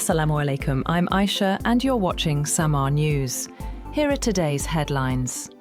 Assalamu alaikum, I'm Aisha and you're watching Samaa News. Here are today's headlines.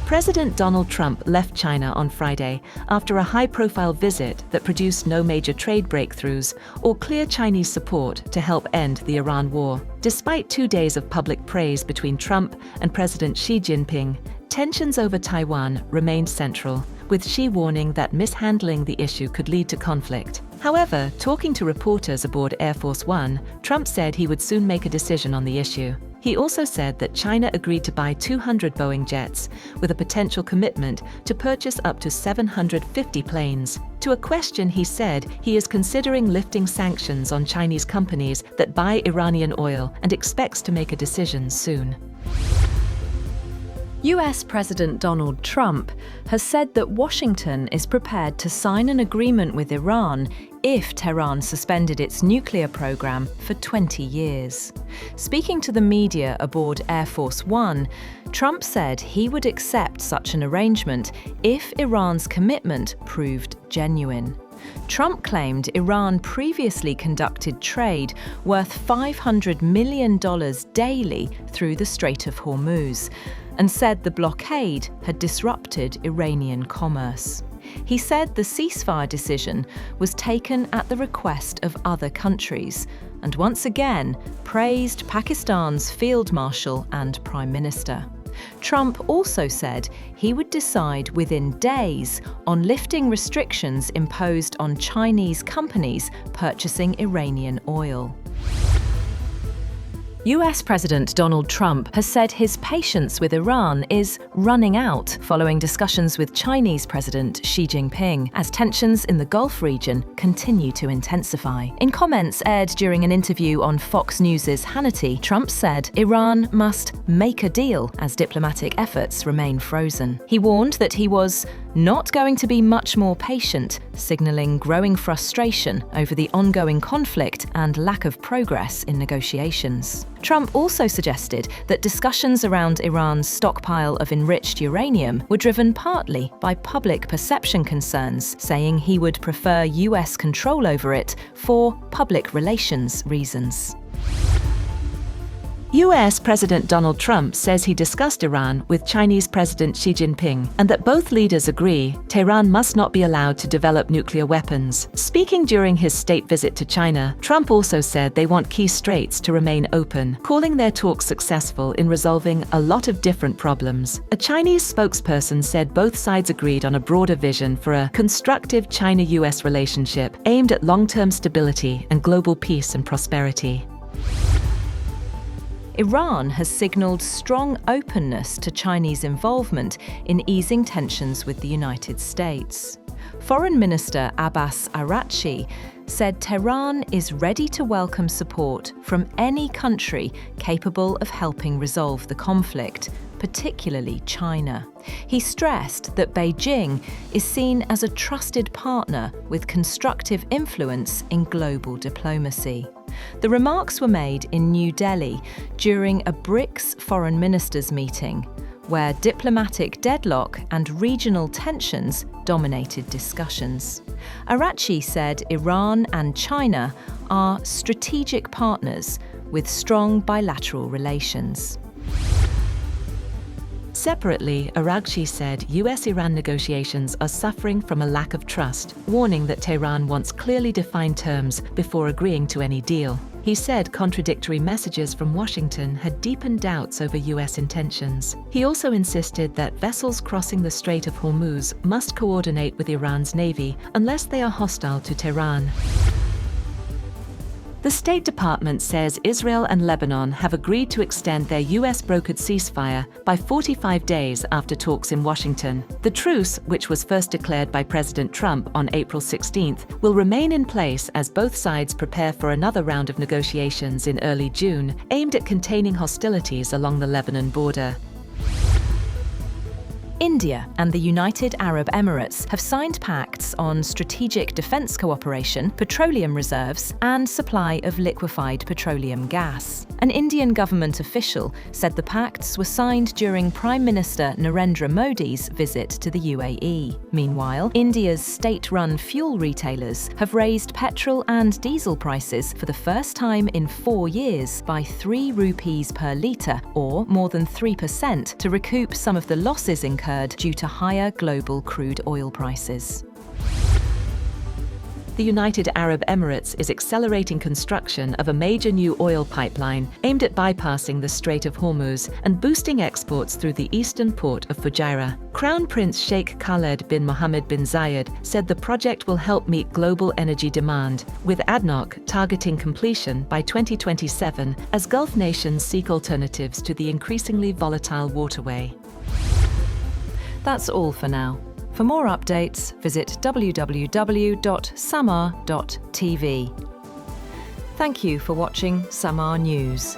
President Donald Trump left China on Friday after a high-profile visit that produced no major trade breakthroughs or clear Chinese support to help end the Iran war. Despite 2 days of public praise between Trump and President Xi Jinping, tensions over Taiwan remained central, with Xi warning that mishandling the issue could lead to conflict. However, talking to reporters aboard Air Force One, Trump said he would soon make a decision on the issue. He also said that China agreed to buy 200 Boeing jets, with a potential commitment to purchase up to 750 planes. To a question, he said he is considering lifting sanctions on Chinese companies that buy Iranian oil and expects to make a decision soon. US President Donald Trump has said that Washington is prepared to sign an agreement with Iran if Tehran suspended its nuclear program for 20 years. Speaking to the media aboard Air Force One, Trump said he would accept such an arrangement if Iran's commitment proved genuine. Trump claimed Iran previously conducted trade worth $500 million daily through the Strait of Hormuz, and said the blockade had disrupted Iranian commerce. He said the ceasefire decision was taken at the request of other countries, and once again praised Pakistan's Field Marshal and Prime Minister. Trump also said he would decide within days on lifting restrictions imposed on Chinese companies purchasing Iranian oil. US President Donald Trump has said his patience with Iran is running out following discussions with Chinese President Xi Jinping as tensions in the Gulf region continue to intensify. In comments aired during an interview on Fox News' Hannity, Trump said Iran must make a deal as diplomatic efforts remain frozen. He warned that he was not going to be much more patient, signaling growing frustration over the ongoing conflict and lack of progress in negotiations. Trump also suggested that discussions around Iran's stockpile of enriched uranium were driven partly by public perception concerns, saying he would prefer US control over it for public relations reasons. US President Donald Trump says he discussed Iran with Chinese President Xi Jinping and that both leaders agree Tehran must not be allowed to develop nuclear weapons. Speaking during his state visit to China, Trump also said they want key straits to remain open, calling their talks successful in resolving a lot of different problems. A Chinese spokesperson said both sides agreed on a broader vision for a constructive China-US relationship aimed at long-term stability and global peace and prosperity. Iran has signalled strong openness to Chinese involvement in easing tensions with the United States. Foreign Minister Abbas Araghchi said Tehran is ready to welcome support from any country capable of helping resolve the conflict, particularly China. He stressed that Beijing is seen as a trusted partner with constructive influence in global diplomacy. The remarks were made in New Delhi during a BRICS foreign ministers meeting, where diplomatic deadlock and regional tensions dominated discussions. Araghchi said Iran and China are strategic partners with strong bilateral relations. Separately, Araghchi said US-Iran negotiations are suffering from a lack of trust, warning that Tehran wants clearly defined terms before agreeing to any deal. He said contradictory messages from Washington had deepened doubts over US intentions. He also insisted that vessels crossing the Strait of Hormuz must coordinate with Iran's navy unless they are hostile to Tehran. The State Department says Israel and Lebanon have agreed to extend their US-brokered ceasefire by 45 days after talks in Washington. The truce, which was first declared by President Trump on April 16th, will remain in place as both sides prepare for another round of negotiations in early June, aimed at containing hostilities along the Lebanon border. India and the United Arab Emirates have signed pacts on strategic defense cooperation, petroleum reserves, and supply of liquefied petroleum gas. An Indian government official said the pacts were signed during Prime Minister Narendra Modi's visit to the UAE. Meanwhile, India's state-run fuel retailers have raised petrol and diesel prices for the first time in 4 years by 3 rupees per litre, or more than 3%, to recoup some of the losses incurred due to higher global crude oil prices. The United Arab Emirates is accelerating construction of a major new oil pipeline aimed at bypassing the Strait of Hormuz and boosting exports through the eastern port of Fujairah. Crown Prince Sheikh Khaled bin Mohammed bin Zayed said the project will help meet global energy demand, with ADNOC targeting completion by 2027 as Gulf nations seek alternatives to the increasingly volatile waterway. That's all for now. For more updates, visit www.samaa.tv. Thank you for watching Samaa News.